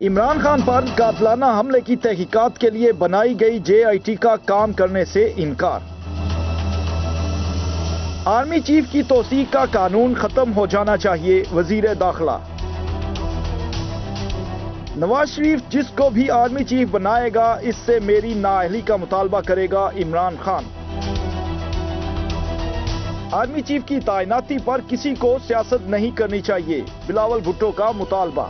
इमरान खान पर कातलाना हमले की तहकीकात के लिए बनाई गई JIT का काम करने से इनकार। आर्मी चीफ की तौसीक का कानून खत्म हो जाना चाहिए, वजीर दाखिला। नवाज शरीफ जिसको भी आर्मी चीफ बनाएगा इससे मेरी नाअहली का मुतालबा करेगा इमरान खान। आर्मी चीफ की तैनाती पर किसी को सियासत नहीं करनी चाहिए, बिलावल भुट्टो का मुतालबा।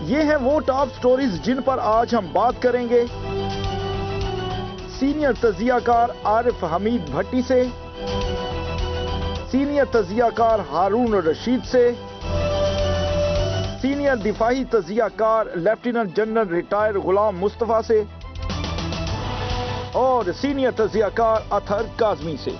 ये हैं वो टॉप स्टोरीज जिन पर आज हम बात करेंगे। सीनियर तजियाकार आरिफ हमीद भट्टी से, सीनियर तजियाकार हारून रशीद से, सीनियर दिफाही तजियाकार lieutenant general retired Ghulam Mustafa से और सीनियर तजियाकार अतहर काजमी से।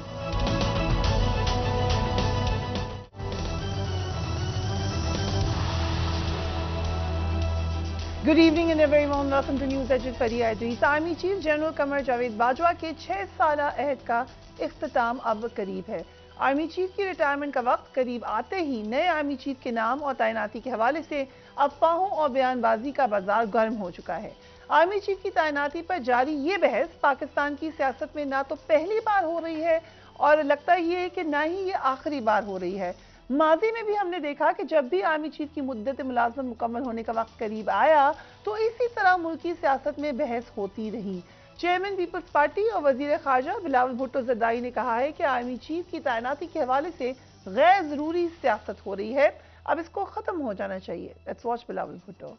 Good evening and very warm welcome to news edge with Fariya Idrees. Army chief general Qamar Javed Bajwa के 6 साला अहद का इख्तिताम अब करीब है। आर्मी चीफ की रिटायरमेंट का वक्त करीब आते ही नए आर्मी चीफ के नाम और तैनाती के हवाले से अफवाहों और बयानबाजी का बाजार गर्म हो चुका है। आर्मी चीफ की तैनाती पर जारी ये बहस पाकिस्तान की सियासत में ना तो पहली बार हो रही है और लगता ही है कि ना ही ये आखिरी बार हो रही है। माजी में भी हमने देखा कि जब भी आर्मी चीफ की मुद्दत मुलाजमत मुकम्मल होने का वक्त करीब आया तो इसी तरह मुल्क की सियासत में बहस होती रही। चेयरमैन पीपल्स पार्टी और वजीर खारजा बिलावल भुट्टो जरदारी ने कहा है कि आर्मी चीफ की तैनाती के हवाले से गैर जरूरी सियासत हो रही है, अब इसको खत्म हो जाना चाहिए। Let's watch Bilawal Bhutto.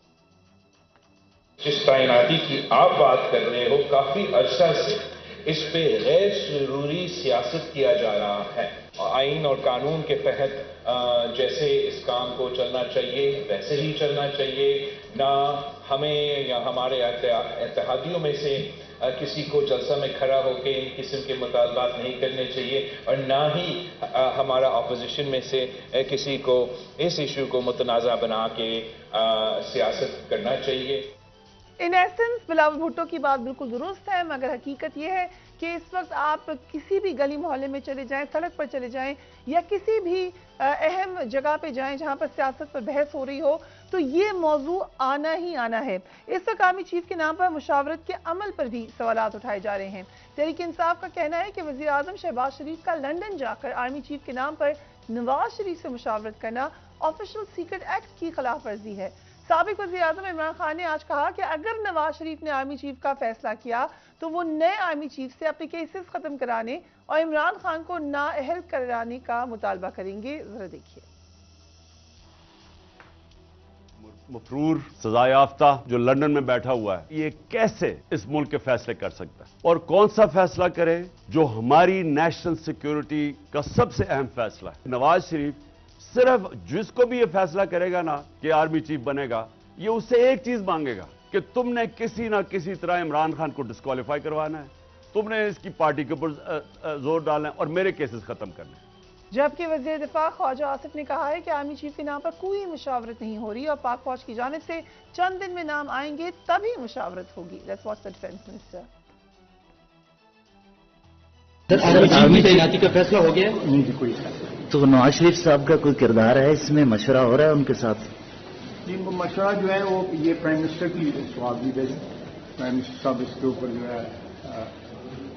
जिस तैनाती की आप बात कर रहे हो, काफी अरसा से इस पे गैर जरूरी सियासत किया जा रहा है। आइन और कानून के तहत जैसे इस काम को चलना चाहिए वैसे ही चलना चाहिए। ना हमें या हमारे इत्तेहादियों में से किसी को जलसा में खड़ा होकर इन किस्म के मुतालबात नहीं करने चाहिए और ना ही हमारा अपोजिशन में से किसी को इस इशू को मुतनाज़ा बना के सियासत करना चाहिए। इन एसेंस बिलावल भुट्टो की बात बिल्कुल दुरुस्त है, मगर हकीकत यह है कि इस वक्त आप किसी भी गली मोहल्ले में चले जाएं, सड़क पर चले जाएं या किसी भी अहम जगह पे जाएं जहां पर सियासत पर बहस हो रही हो तो ये मौजू आना ही आना है। इस वक्त आर्मी चीफ के नाम पर मुशावरत के अमल पर भी सवालात उठाए जा रहे हैं। तहरीक इंसाफ का कहना है कि वजीर आजम शहबाज शरीफ का लंदन जाकर आर्मी चीफ के नाम पर नवाज शरीफ से मुशावरत करना ऑफिशियल सीक्रेट एक्ट की खिलाफ वर्जी है। साबिक वज़ीर आज़म इमरान खान ने आज कहा कि अगर नवाज शरीफ ने आर्मी चीफ का फैसला किया तो वो नए आर्मी चीफ से अपने केसेस खत्म कराने और इमरान खान को नाअहल कराने का मुतालबा करेंगे। जरा देखिए। मफरूर सजा याफ्ता जो लंदन में बैठा हुआ है, ये कैसे इस मुल्क के फैसले कर सकता है और कौन सा फैसला करे जो हमारी नेशनल सिक्योरिटी का सबसे अहम फैसला है। नवाज शरीफ सिर्फ जिसको भी ये फैसला करेगा ना कि आर्मी चीफ बनेगा, ये उससे एक चीज मांगेगा कि तुमने किसी ना किसी तरह इमरान खान को डिस्क्वालीफाई करवाना है, तुमने इसकी पार्टी के ऊपर जोर डालना है और मेरे केसेस खत्म करने हैं। जबकि वज़ीर दिफा ख्वाजा आसिफ ने कहा है कि आर्मी चीफ के नाम पर कोई मुशावरत नहीं हो रही और पाक फौज की जानिब से चंद दिन में नाम आएंगे तभी मुशावरत होगी। Let's watch the defence minister. Army तैनाती का फैसला हो गया है? नहीं, कोई तो नवाज शरीफ साहब का कोई किरदार है इसमें, मशवरा हो रहा है उनके साथ? जी, मशवरा जो है वो ये प्राइम मिनिस्टर की स्वागत है। प्राइम मिनिस्टर साहब इसके ऊपर जो है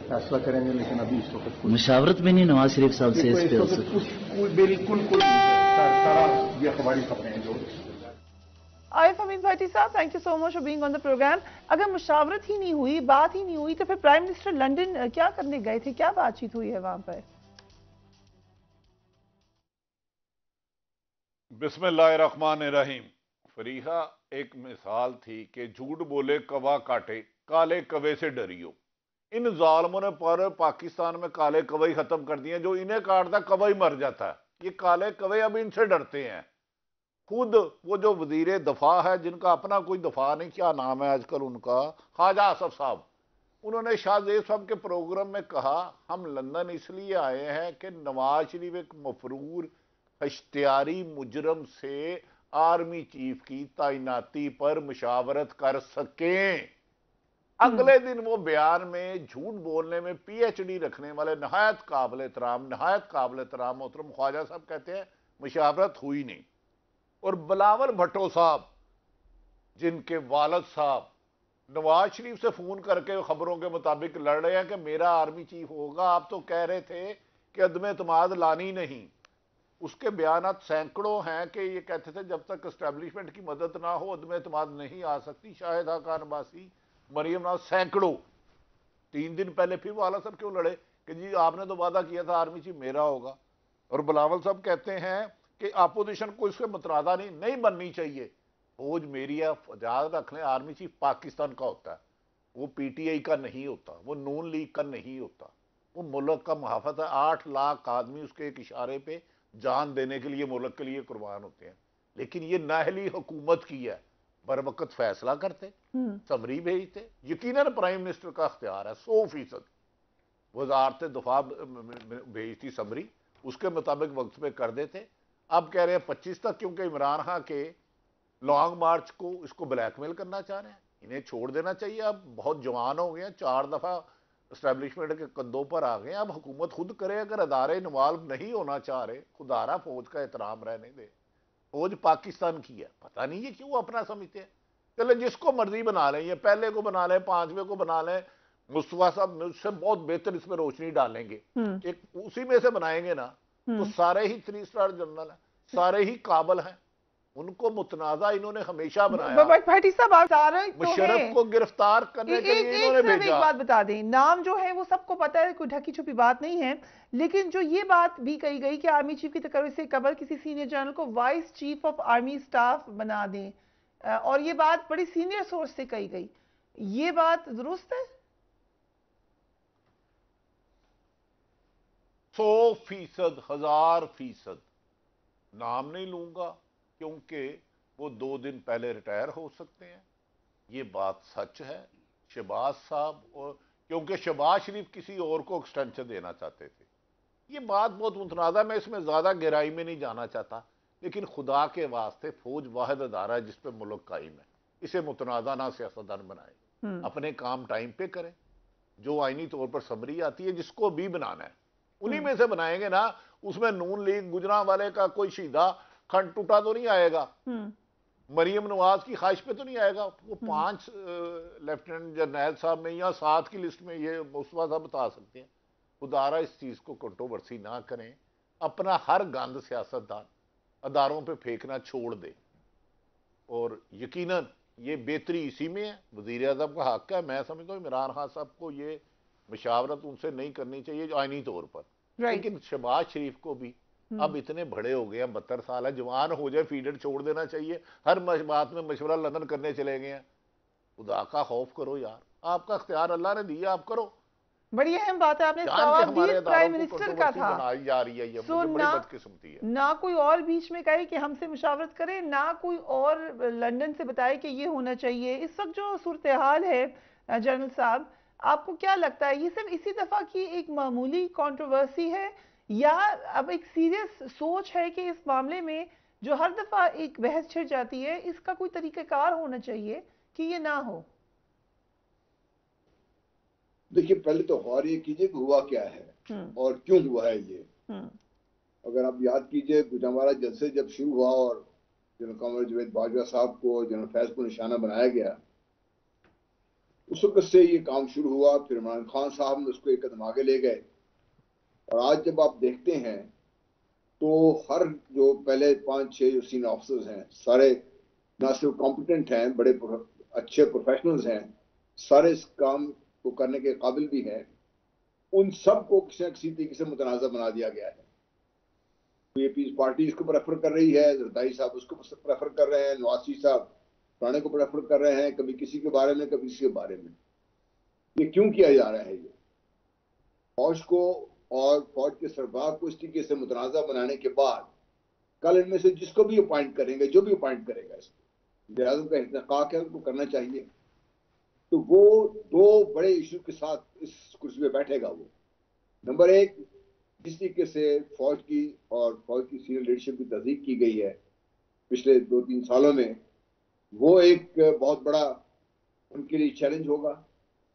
फैसला करेंगे, लेकिन अभी इस वक्त मुशावरत में नहीं नवाज शरीफ साहब से इस पे बिल्कुल कोई सारा ये हमारी खबरें हैं जो। आरिफ हमीद भट्टी साहब, thank you so much for being on the program. अगर मुशावरत ही नहीं हुई, बात ही नहीं हुई, तो फिर प्राइम मिनिस्टर लंदन क्या करने गए थे? क्या बातचीत हुई है वहां पर? बिस्मिल्लाहिर्रहमानिर्रहीम। फरीहा, एक मिसाल थी कि झूठ बोले कवा काटे, काले कवे से डरियो। इन जालमों ने पर पाकिस्तान में काले कवे खत्म कर दिए। जो इन्हें काटता कवा ही मर जाता है। ये काले कवे अब इनसे डरते हैं। खुद वो जो वजीर दफा है, जिनका अपना कोई दफा नहीं, क्या नाम है आजकल उनका, ख्वाजा आसिफ साहब, उन्होंने शाहजेब साहब के प्रोग्राम में कहा हम लंदन इसलिए आए हैं कि नवाज शरीफ एक मफरूर इश्तियारी मुजरम से आर्मी चीफ की तैनाती पर मुशावरत कर सकें। अगले दिन वो बयान में झूठ बोलने में PhD रखने वाले नहायत काबिल एहतराम मोहतरम ख्वाजा साहब कहते हैं मुशावरत हुई नहीं। और बिलावल भुट्टो साहब, जिनके वालिद साहब नवाज शरीफ से फोन करके खबरों के मुताबिक लड़ रहे हैं कि मेरा आर्मी चीफ होगा, आप तो कह रहे थे कि अदम एतमाद लानी नहीं। उसके बयानात सैकड़ों हैं कि ये कहते थे जब तक एस्टेब्लिशमेंट की मदद ना हो अदम एतमाद नहीं आ सकती। शाहिदा खान अब्बासी, मरियम नवाज, सैकड़ों। 3 दिन पहले फिर वाला साहब क्यों लड़े कि जी आपने तो वादा किया था आर्मी चीफ मेरा होगा। और बिलावल साहब कहते हैं कि अपोजिशन को इससे मुतरादा नहीं बननी चाहिए। फौज मेरी है, याद रख लें, आर्मी चीफ पाकिस्तान का होता है, वो पीटीआई का नहीं होता, वो नून लीग का नहीं होता, वो मुल्क का मुहाफ़िज़ है। 8 लाख आदमी उसके एक इशारे पे जान देने के लिए मुल्क के लिए कुर्बान होते हैं। लेकिन ये नाअहली हुकूमत की है, बर वक्त फैसला करते, समरी भेजते। यकीनन प्राइम मिनिस्टर का अख्तियार है 100%। वजारत दफा भेजती समरी, उसके मुताबिक वक्त पे कर देते। अब कह रहे हैं 25 तक, क्योंकि इमरान खान के लॉन्ग मार्च को इसको ब्लैकमेल करना चाह रहे हैं। इन्हें छोड़ देना चाहिए, अब बहुत जवान हो गए हैं, 4 दफा एस्टेब्लिशमेंट के कंधों पर आ गए। अब हुकूमत खुद करे, अगर अदारे इन्वॉल्व नहीं होना चाह रहे, खुदारा फौज का एहतराम रहने दे। फौज पाकिस्तान की है, पता नहीं ये क्यों अपना समझते हैं। चले जिसको मर्जी बना लें, ये पहले को बना लें, 5वें को बना लें, मुस्तफा साहब मुझसे बहुत बेहतर इसमें रोशनी डालेंगे। एक उसी में से बनाएंगे ना, तो सारे ही 3 स्टार जनरल हैं, सारे ही काबल हैं, उनको मुतनाजा इन्होंने हमेशा बनाया। भाटी साहब आप सारे तो मुशर्रफ को गिरफ्तार करने के लिए इन्होंने भेजा। एक बात बता दें, नाम जो है वो सबको पता है, कोई ढकी छुपी बात नहीं है, लेकिन जो ये बात भी कही गई कि आर्मी चीफ की तकरीर से कबल किसी सीनियर जनरल को vice chief of army staff बना दें, और ये बात बड़ी सीनियर सोर्स से कही गई, ये बात दुरुस्त है? 100%, 1000%। नाम नहीं लूंगा क्योंकि वो 2 दिन पहले रिटायर हो सकते हैं, ये बात सच है। शहबाज साहब, और क्योंकि शहबाज शरीफ किसी और को एक्सटेंशन देना चाहते थे, ये बात बहुत मुतनाज़ा, मैं इसमें ज़्यादा गहराई में नहीं जाना चाहता। लेकिन खुदा के वास्ते फौज वाहिद अदारा है जिस पे मुल्क कायम है, इसे मुतनाज़ा ना सियासतदान बनाए, अपने काम टाइम पे करें। जो आईनी तौर पर समरी आती है, जिसको भी बनाना है उन्हीं में से बनाएंगे ना। उसमें नून लीग गुजरांवाले का कोई शहीदा खंड टूटा तो नहीं आएगा, मरियम नवाज की ख्वाहिश पे तो नहीं आएगा। वो 5 लेफ्टिनेंट जनरल साहब में या 7 की लिस्ट में ये मुस्तफा साहब बता सकते हैं। खुदारा इस चीज को कंट्रोवर्सी ना करें, अपना हर गंद सियासतदान अदारों पे फेंकना छोड़ दे। और यकीनन ये बेहतरी इसी में है, वजीर आज़म का हक है। मैं समझता हूँ इमरान खान साहब को ये मशावरत उनसे नहीं करनी चाहिए आईनी तौर पर, लेकिन शहबाज शरीफ को भी अब इतने बड़े हो गए हैं, 72 साल है, जवान हो जाए, फील्ड छोड़ देना चाहिए। हर बात में मशवरा लंदन करने चले गए हैं। खुदा का खौफ करो यार, आपका इख्तियार अल्लाह ने दिया, आप करो। बड़ी अहम बात है, आपने जवाब दिया प्राइम मिनिस्टर का था। जा रही है ये, बड़ी बदकिस्मती है। ना कोई और बीच में कहे कि हमसे मुशावरत करे, ना कोई और लंदन से बताए कि ये होना चाहिए। इस वक्त जो सूरत हाल है जनरल साहब, आपको क्या लगता है ये सिर्फ इसी दफा की एक मामूली कंट्रोवर्सी है, या अब एक सीरियस सोच है कि इस मामले में जो हर दफा एक बहस छिड़ जाती है, इसका कोई तरीकाकार होना चाहिए कि ये ना हो? देखिए, पहले तो गौर ये कीजिए कि हुआ क्या है और क्यों हुआ है ये। अगर आप याद कीजिए, गुजरांवाला जलसे जब शुरू हुआ और जनरल कमर जावेद बाजवा साहब को, जनरल फैज को निशाना बनाया गया, उस वक्त से ये काम शुरू हुआ। फिर इमरान खान साहब ने उसको एक कदम आगे ले गए, और आज जब आप देखते हैं तो हर जो पहले 5-6 जो सीनियर ऑफिसर्स हैं, सारे ना सिर्फ कॉम्पिटेंट हैं, बड़े अच्छे प्रोफेशनल्स हैं, सारे इस काम को करने के काबिल भी हैं। उन सब को किसी न किसी तरीके से मुतनाज़ा बना दिया गया है। पीपल्स पार्टी इसको प्रेफर कर रही है, जरदारी साहब उसको प्रेफर कर रहे हैं, नवाज शरीफ साहब पुराने को प्रेफर कर रहे हैं, कभी किसी के बारे में कभी किसी के बारे में। ये क्यों किया जा रहा है? ये फौज को और फौज के सरबराह को इस तरीके से मुतनाज़ा बनाने के बाद कल इनमें से जिसको भी अपॉइंट करेंगे, जो भी अपॉइंट करेगा, इसको वज़ीर-ए-आज़म का इत्तेफ़ाक़ है, उनको करना चाहिए। तो वो 2 बड़े इशू के साथ इस कुर्सी पे बैठेगा। वो नंबर 1, जिस तरीके से फौज की और फौज की सीनियर लीडरशिप की तस्दीक की गई है पिछले 2-3 सालों में, वो एक बहुत बड़ा उनके लिए चैलेंज होगा।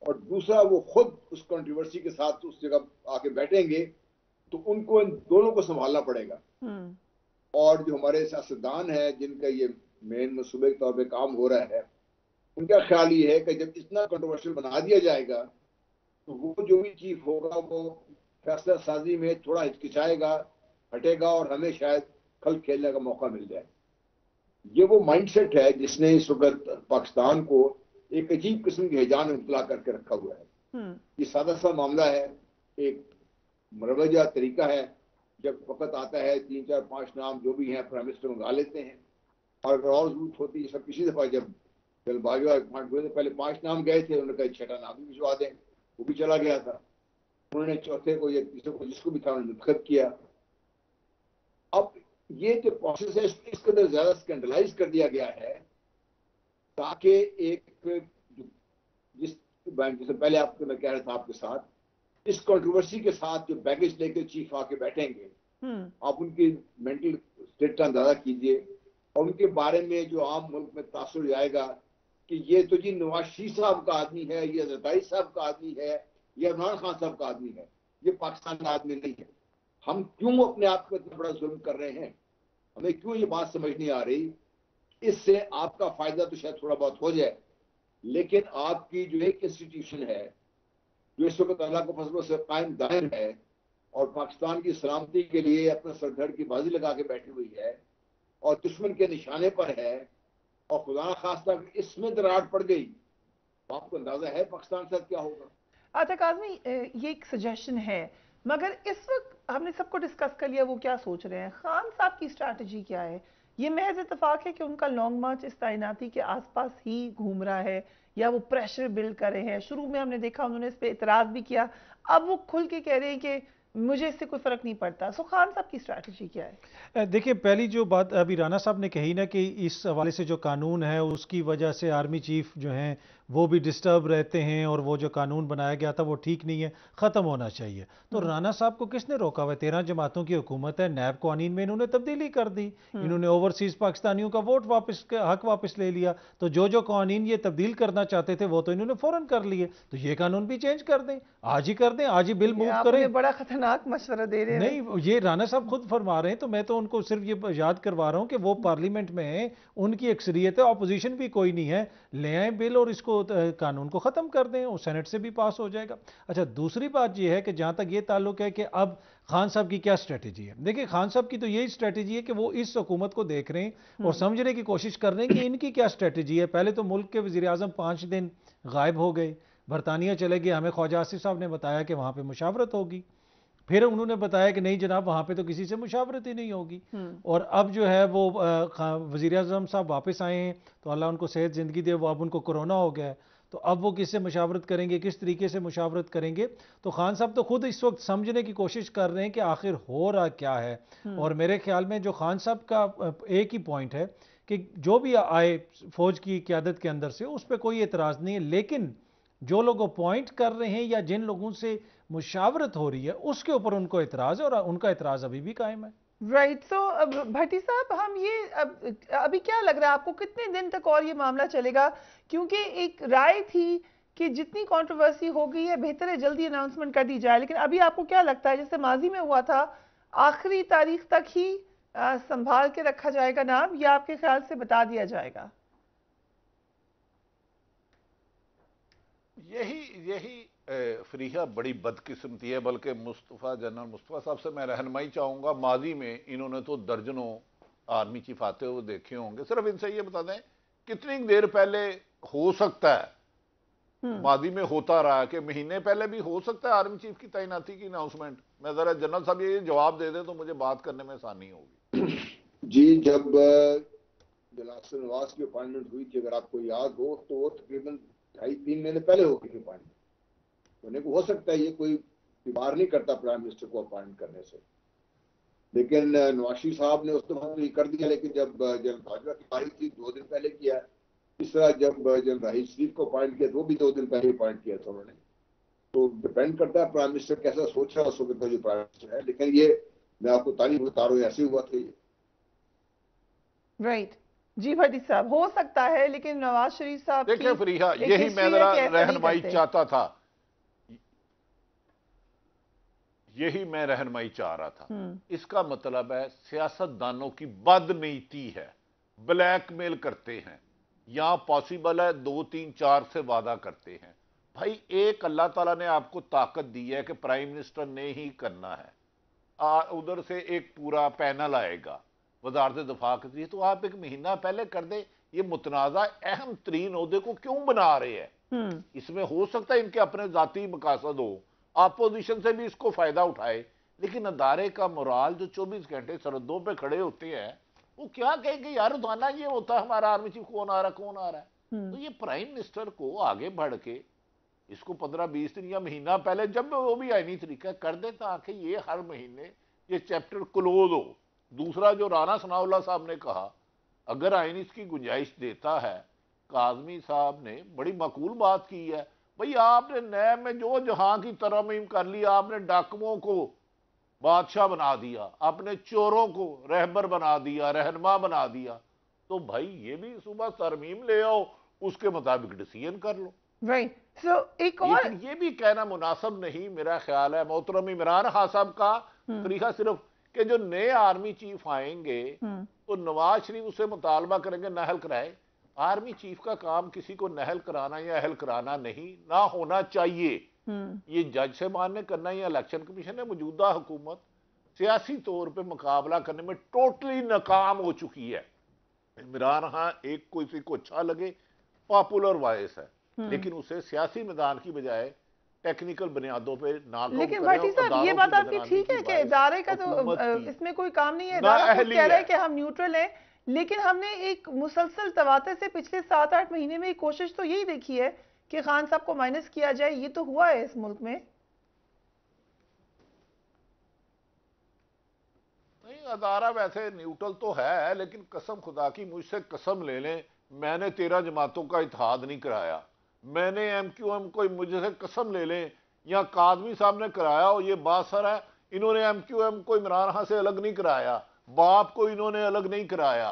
और दूसरा, वो खुद उस कंट्रोवर्सी के साथ उस जगह आके बैठेंगे, तो उनको इन दोनों को संभालना पड़ेगा। और जो हमारे सियासतदान है जिनका ये मेन मनसूबे के तौर पे काम हो रहा है, उनका ख्याल ये है कि जब इतना कंट्रोवर्शियल बना दिया जाएगा तो वो जो भी चीफ होगा वो फैसला साजी में थोड़ा हिचकिचाएगा, हटेगा और हमें शायद खल खेलने का मौका मिल जाए। ये वो माइंडसेट है जिसने इस वक्त पाकिस्तान को एक अजीब किस्म के हिजान में मुबतला करके रखा हुआ है। ये सादा सा मामला है, एक मरवजा तरीका है, जब वक्त आता है 3, 4, 5 नाम जो भी हैं प्राइम मिनिस्टर मंगा लेते हैं, और अगर और जरूरत होती है, सब किसी दफा जब बाजवा अपॉइंट हुए तो पहले 5 नाम गए थे, उन्होंने कहा 6ठा नाम भी भिजवा दें, वो भी चला गया था। उन्होंने चौथे को या तीसरे को जिसको भी था उन्होंने मुंतखब किया। अब ये जो प्रोसेस है इसके अंदर ज्यादा स्कैंडलाइज कर दिया गया है ताकि एक जैसे पहले आपको मैं कह रहा था आपके साथ, इस कंट्रोवर्सी के साथ जो बैगेज लेकर चीफ आके बैठेंगे, आप उनकी मेंटल स्टेट का अंदाजा कीजिए और उनके बारे में जो आम मुल्क में तासुर जाएगा कि ये तो जी नवाज शरीफ साहब का आदमी है, ये जरदारी साहब का आदमी है, ये इमरान खान साहब का आदमी है, ये पाकिस्तान का आदमी नहीं है। हम क्यों अपने आप को इतना बड़ा जुल्म कर रहे हैं? हमें क्यों ये बात समझ नहीं आ रही? इससे आपका फायदा तो शायद थोड़ा बहुत हो जाए, लेकिन आपकी जो एक इंस्टीट्यूशन है जो इस वक्त अल्लाह के फजलों से कायम दायम है और पाकिस्तान की सलामती के लिए अपने सरधड़ की बाजी लगा के बैठी हुई है और दुश्मन के निशाने पर है, और खुदा खास्ता इसमें दरार पड़ गई तो आपको अंदाजा है पाकिस्तान के साथ क्या होगा। अच्छा काज़मी, ये एक सजेशन है, मगर इस वक्त हमने सबको डिस्कस कर लिया वो क्या सोच रहे हैं, खान साहब की स्ट्रैटेजी क्या है? ये महज इत्तेफाक है कि उनका लॉन्ग मार्च इस तैनाती के आसपास ही घूम रहा है या वो प्रेशर बिल्ड कर रहे हैं? शुरू में हमने देखा उन्होंने इस पर इतराज़ भी किया, अब वो खुल के कह रहे हैं कि मुझे इससे कोई फ़र्क नहीं पड़ता। सो खान साहब की स्ट्रैटेजी क्या है? देखिए, पहली जो बात अभी राना साहब ने कही ना कि इस हवाले से जो कानून है उसकी वजह से आर्मी चीफ जो हैं वो भी डिस्टर्ब रहते हैं और वो जो कानून बनाया गया था वो ठीक नहीं है, ख़त्म होना चाहिए। तो राना साहब को किसने रोका हुआ? 13 जमातों की हुकूमत है, नैब कानून में इन्होंने तब्दीली कर दी, इन्होंने ओवरसीज़ पाकिस्तानियों का वोट वापस हक वापस ले लिया। तो जो कानून ये तब्दील करना चाहते थे वो तो इन्होंने फ़ौरन कर लिए, तो ये कानून भी चेंज कर दें, आज ही कर दें, आज ही बिल मूव करें। बड़ा खतरनाक मशवरा दे रहे हैं। नहीं, ये राना साहब खुद फरमा रहे हैं, तो मैं तो उनको सिर्फ ये याद करवा रहा हूं कि वो पार्लियामेंट में उनकी अक्सरियत है, ऑपोजिशन भी कोई नहीं है, ले आए बिल और इसको कानून को खत्म कर दें और सेनेट से भी पास हो जाएगा। अच्छा, दूसरी बात ये है कि जहां तक ये ताल्लुक है कि अब खान साहब की क्या स्ट्रेटेजी है, देखिए खान साहब की तो यही स्ट्रेटेजी है कि वो इस हुकूमत को देख रहे हैं और समझने की कोशिश कर रहे हैं कि इनकी क्या स्ट्रेटेजी है। पहले तो मुल्क के वजीर आजम 5 दिन गायब हो गए, बरतानिया चले गए, हमें ख्वाजा आसिफ साहब ने बताया कि वहां पर मुशावरत होगी, फिर उन्होंने बताया कि नहीं जनाब वहां पे तो किसी से मुशावरत ही नहीं होगी, और अब जो है वो वजीर आजम साहब वापस आए हैं तो अल्लाह उनको सेहत ज़िंदगी दे, वो अब उनको कोरोना हो गया है, तो अब वो किससे मुशावरत करेंगे, किस तरीके से मुशावरत करेंगे? तो खान साहब तो खुद इस वक्त समझने की कोशिश कर रहे हैं कि आखिर हो रहा क्या है। और मेरे ख्याल में जो खान साहब का एक ही पॉइंट है कि जो भी आए फौज की क़यादत के अंदर से उस पर कोई एतराज़ नहीं है, लेकिन जो लोग अपॉइंट कर रहे हैं या जिन लोगों से मुशावरत हो रही है उसके ऊपर उनको एतराज है और उनका एतराज अभी भी कायम है। राइट। सो भट्टी साहब, हम ये अभी क्या लग रहा है आपको कितने दिन तक और ये मामला चलेगा? क्योंकि एक राय थी कि जितनी कंट्रोवर्सी हो गई है बेहतर है जल्दी अनाउंसमेंट कर दी जाए, लेकिन अभी आपको क्या लगता है जैसे माजी में हुआ था आखिरी तारीख तक ही संभाल के रखा जाएगा नाम, या आपके ख्याल से बता दिया जाएगा? यही फरीहा बड़ी बदकिस्मती है, बल्कि जनरल मुस्तफ़ा साहब से मैं रहनुमाई चाहूँगा। माजी में इन्होंने तो दर्जनों आर्मी चीफ आते हुए देखे होंगे, सिर्फ इनसे ये बता दें कितनी देर पहले हो सकता है, माजी में होता रहा कि महीने पहले भी हो सकता है आर्मी चीफ की तैनाती की अनाउंसमेंट? मैं ज़रा जनरल साहब ये जवाब दे दें तो मुझे बात करने में आसानी होगी। जी, जब जनरल नवाज की अपॉइंटमेंट हुई थी, अगर आपको याद हो, तो वो तकरीबन 2.5-3 महीने पहले हो गई थी अपॉइंटमेंट होने को। हो सकता है ये कोई दीवार नहीं करता प्राइम मिनिस्टर को अपॉइंट करने से, लेकिन नवाज शरीफ साहब ने उस दफा तो कर दिया, लेकिन जब जनरल बाजवा की बारी थी 2 दिन पहले किया। इस तरह जब जनरल राहील शरीफ को अपॉइंट किया तो वो भी 2 दिन पहले अपॉइंट किया था उन्होंने। तो डिपेंड करता है प्राइम मिनिस्टर कैसा सोच रहा है उस वक्त जो प्राइम मिनिस्टर है, लेकिन ये मैं आपको तारीफ बता रहा हूँ, ऐसे हुआ था ये। राइट जी भट्टी साहब, हो सकता है, लेकिन नवाज शरीफ साहब देखिए फरीहा, यही मैं जरा रहनुमाई चाहता था, यही मैं रहनुमाई चाह रहा था। इसका मतलब है सियासतदानों की बदनीति है, ब्लैकमेल करते हैं। यहां पॉसिबल है 2, 3, 4 से वादा करते हैं। भाई एक अल्लाह ताला ने आपको ताकत दी है कि प्राइम मिनिस्टर ने ही करना है, उधर से एक पूरा पैनल आएगा वजारत दफा के लिए, तो आप एक महीना पहले कर दे। ये मुतनाज़ा अहम तरीन ओहदे को क्यों बना रहे हैं? इसमें हो सकता है इनके अपने जाती मकासद हो, अपोजिशन से भी इसको फायदा उठाए, लेकिन अदारे का मोराल जो 24 घंटे सरहदों पे खड़े होते हैं वो क्या कहेंगे, यार रोजाना ये होता है हमारा आर्मी चीफ कौन आ रहा है। तो ये प्राइम मिनिस्टर को आगे बढ़ के इसको 15-20 दिन या महीना पहले जब वो भी आईनी तरीका कर दे ताकि ये हर महीने ये चैप्टर क्लोज हो। दूसरा जो राना सनाउल्लाह साहब ने कहा, अगर आईन इसकी गुंजाइश देता है, काजमी साहब ने बड़ी माकूल बात की है। भाई आपने नैब में जो जहां की तरमीम कर ली, आपने डाकुओं को बादशाह बना दिया, आपने चोरों को रहबर बना दिया, रहनमा बना दिया, तो भाई ये भी सुबह तरमीम ले आओ, उसके मुताबिक डिसीजन कर लो। राइट। सो एक और ये भी कहना मुनासिब नहीं मेरा ख्याल है। मोहतरम इमरान खान साहब का तरीका सिर्फ कि जो नए आर्मी चीफ आएंगे तो नवाज शरीफ उससे मुतालबा करेंगे नहल कराए। आर्मी चीफ का काम किसी को नहल कराना या अहल कराना नहीं, ना होना चाहिए। ये जज साहबान ने करना, या इलेक्शन कमीशन ने। मौजूदा हुकूमत सियासी तौर पे मुकाबला करने में टोटली नाकाम हो चुकी है। इमरान खान एक किसी को अच्छा लगे पॉपुलर वॉइस है, लेकिन उसे सियासी मैदान की बजाय टेक्निकल बुनियादों पे ना। लेकिन भट्टी साहब ये बात आपकी ठीक है कि इदारे का तो इसमें कोई काम नहीं है, इदारा खुद कह रहा है कि हम न्यूट्रल हैं, लेकिन हमने एक मुसलसल तवाते से पिछले 7-8 महीने में कोशिश तो यही देखी है कि खान साहब को माइनस किया जाए। ये तो हुआ है इस मुल्क में। नहीं, अदारा वैसे न्यूट्रल तो है, लेकिन कसम खुदा की मुझसे कसम ले लें, मैंने 13 जमातों का इत्तेहाद नहीं कराया। मैंने MQM को मुझसे कसम ले लें या कादमी साहब ने कराया हो, ये बासर है, इन्होंने MQM को इमरान खान से अलग नहीं कराया, बाप को इन्होंने अलग नहीं कराया।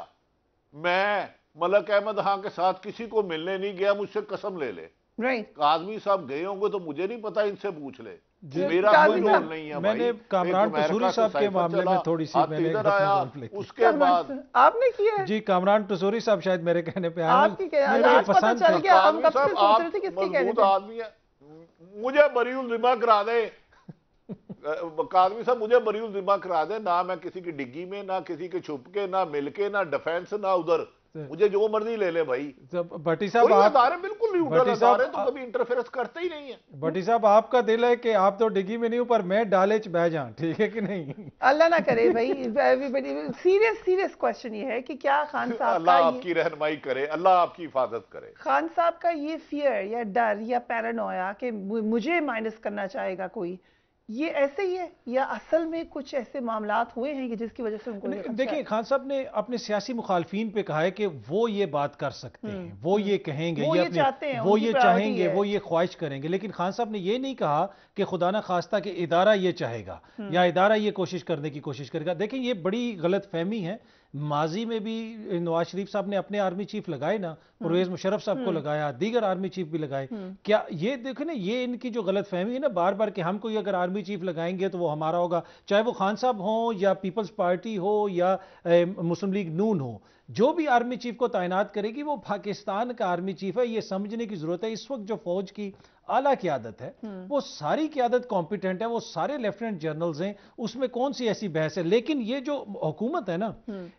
मैं मलक अहमद खान के साथ किसी को मिलने नहीं गया, मुझसे कसम ले ले। कादमी साहब गए होंगे तो मुझे नहीं पता, इनसे पूछ ले, मेरा कोई रोल नहीं है। मैंने कामरान टसूरी साहब के मामले में थोड़ी सी मैंने आया, उसके बाद आपने किया है जी। कामरान टसूरी साहब शायद मेरे कहने पे आए, पता चल गया, हम कब से सोच रहे थे किसके कहने पे। आदमी है, मुझे बरीउल जिम्मा करा दे कादमी साहब, मुझे बरीउल जिम्मा करा दे। ना मैं किसी की डिग्गी में, ना किसी के छुप के, ना मिलके, ना डिफेंस, ना उधर, मुझे जो मर्जी ले ले भाई। भट्टी साहब आप बिल्कुल न्यूट्रल अदारे तो कभी इंटरफेरेंस करते ही नहीं है। भट्टी साहब आपका दिल है कि आप तो डिग्गी में नहीं हो, पर मैं डाले च बह जाऊं, ठीक है कि नहीं? अल्लाह ना करे भाई। सीरियस क्वेश्चन ये है कि क्या खान साहब अल्लाह आपकी रहनुमाई करे, अल्लाह आपकी हिफाजत करे। खान साहब का ये फियर या डर या पैरानोया कि मुझे माइनस करना चाहेगा कोई, ये ऐसे ही है या असल में कुछ ऐसे मामलात हुए हैं कि जिसकी वजह से उनको देखिए, खान साहब ने अपने सियासी मुखालफीन पे कहा है कि वो ये बात कर सकते हैं, वो ये कहेंगे, वो ये चाहते हैं, वो ये चाहेंगे, वो ये ख्वाहिश करेंगे। लेकिन खान साहब ने ये नहीं कहा कि खुदा ना खास्ता कि इदारा ये चाहेगा या इदारा ये कोशिश करने की कोशिश करेगा। देखिए, ये बड़ी गलत फहमी है। माजी में भी नवाज शरीफ साहब ने अपने आर्मी चीफ लगाए ना, परवेज मुशर्रफ साहब को लगाया, दीगर आर्मी चीफ भी लगाए। क्या ये देखो ना, ये इनकी जो गलत फहमी है ना बार बार कि हम कोई अगर आर्मी चीफ लगाएंगे तो वो हमारा होगा, चाहे वो खान साहब हो या पीपल्स पार्टी हो या मुस्लिम लीग नून हो, जो भी आर्मी चीफ को तैनात करेगी वो पाकिस्तान का आर्मी चीफ है। ये समझने की जरूरत है। इस वक्त जो फौज की आला क़यादत है वो सारी क़यादत कॉम्पिटेंट है, वो सारे लेफ्टिनेंट जनरल्स हैं, उसमें कौन सी ऐसी बहस है। लेकिन ये जो हुकूमत है ना,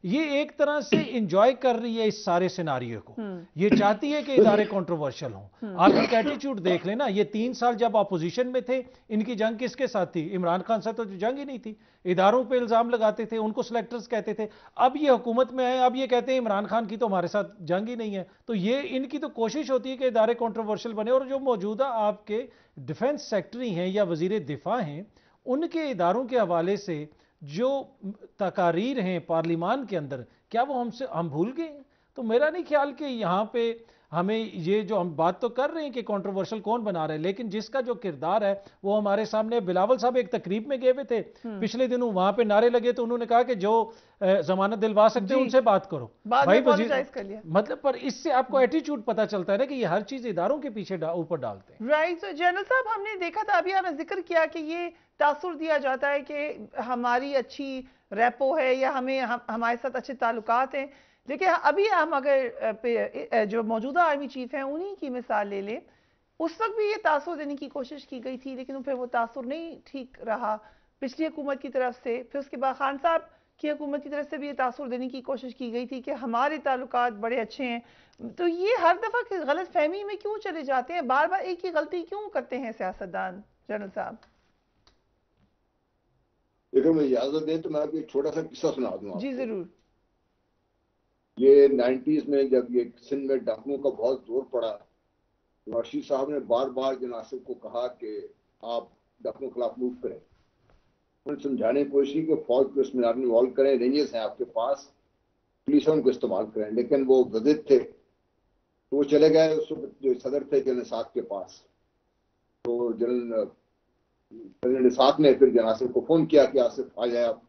ये एक तरह से इंजॉय कर रही है इस सारे सिनारियो को। ये चाहती है कि इदारे कंट्रोवर्शियल हों। आप एक एटीट्यूड देख लेना, ये 3 साल जब अपोजिशन में थे, इनकी जंग किसके साथ थी? इमरान खान साथ तो जंग ही नहीं थी। इदारों पे इल्जाम लगाते थे, उनको सिलेक्टर्स कहते थे। अब ये हुकूमत में आए, अब ये कहते हैं इमरान खान की तो हमारे साथ जंग ही नहीं है। तो ये इनकी तो कोशिश होती है कि इदारे कंट्रोवर्शियल बने। और जो मौजूदा आपके डिफेंस सेक्रेटरी हैं या वजीर दिफा हैं, उनके इदारों के हवाले से जो तकारीर हैं पार्लिमान के अंदर, क्या वो हम भूल गए? तो मेरा नहीं ख्याल कि यहाँ पे हमें ये जो हम बात तो कर रहे हैं कि कंट्रोवर्शियल कौन बना रहा है, लेकिन जिसका जो किरदार है वो हमारे सामने। बिलावल साहब एक तकरीब में गए हुए थे पिछले दिनों, वहां पे नारे लगे तो उन्होंने कहा कि जो जमानत दिलवा सकते हैं उनसे बात करो। भाई कर लिया। मतलब पर इससे आपको एटीट्यूड पता चलता है ना कि ये हर चीज इदारों के पीछे ऊपर डालते हैं। राइट। जनरल साहब, हमने देखा था, अभी आपने जिक्र किया कि ये तासुर दिया जाता है कि हमारी अच्छी रेपो है या हमारे साथ अच्छे ताल्लुकात हैं, लेकिन अभी हम अगर जो मौजूदा आर्मी चीफ हैं उन्हीं की मिसाल ले लें, उस वक्त भी ये तासुर देने की कोशिश की गई थी, लेकिन फिर वो तासुर नहीं ठीक रहा पिछली हुकूमत की तरफ से। फिर उसके बाद खान साहब की हुकूमत की तरफ से भी ये तासुर देने की कोशिश की गई थी कि हमारे ताल्लुकात बड़े अच्छे हैं। तो ये हर दफ़ा गलत फहमी में क्यों चले जाते हैं, बार बार एक ही गलती क्यों करते हैं सियासतदान? जनरल साहब देखो, मैं इजाजत दें तो मैं आपको एक छोटा सा किस्सा सुना दूं। जी जरूर। ये 90s में जब ये सिंध में डाकुओं का बहुत जोर पड़ा, वाशी साहब ने बार बार जनासिब को कहा कि आप डाकुओं के खिलाफ मूव करें। उन्होंने समझाने की कोशिश की कि फौज को इसमें इन्वॉल्व करें, रेंजर्स हैं आपके पास, पुलिस उनको इस्तेमाल करें, लेकिन वो ज़िद थे तो वो चले गए उस जो सदर थे जनरल निसात के पास। तो जनरल निसात ने फिर जनासिब को फोन किया कि आसिफ आ जाए आप।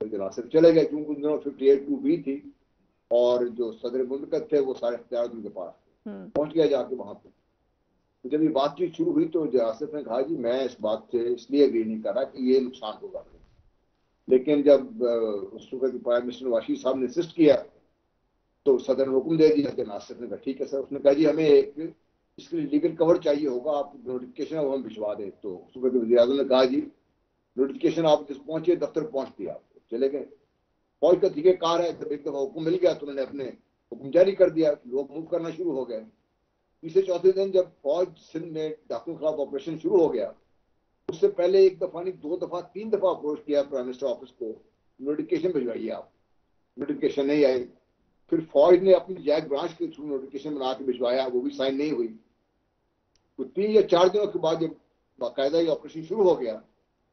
तो जनासिब चले गए, क्योंकि उन दिनों 58(2)B थी और जो सदर मुमलकत थे वो सारे इख्तियार उनके पास पहुंच गया जाके वहां पे। तो जब ये बातचीत शुरू हुई तो आसिफ ने कहा जी मैं इस बात से इसलिए एग्री नहीं कर रहा कि ये नुकसान होगा, लेकिन जब उस वक्त प्राइम मिनिस्टर वाशी साहब ने इंसिस्ट किया तो सदर ने हुक्म दे दिया कि आसिफ ने कहा ठीक है सर। उसने कहा जी हमें एक इसके लिए लीगल कवर चाहिए होगा, आप नोटिफिकेशन है वो हम भिजवा दें। तो उस वक्त वज़ीर आज़म ने कहा जी नोटिफिकेशन आप जिस पहुंचे दफ्तर पहुंच दिया, चले गए। फौज का तरीक़ेकार है, जब एक दफा हुक्म मिल गया तो उन्होंने अपने हुक्म जारी कर दिया, लोग मूव करना शुरू हो गए। तीसरे चौथे दिन जब फौज सिंध में डाकुओं के खिलाफ ऑपरेशन शुरू हो गया, उससे पहले एक दफा नहीं 2 दफा 3 दफा अप्रोच किया प्राइम मिनिस्टर ऑफिस को, नोटिफिकेशन भिजवाइए आप। नोटिफिकेशन नहीं आई। फिर फौज ने अपनी जैक ब्रांच के थ्रू नोटिफिकेशन बना के भिजवाया, वो भी साइन नहीं हुई। तो 3 या 4 दिनों के बाद जब बाकायदा ये ऑपरेशन शुरू हो गया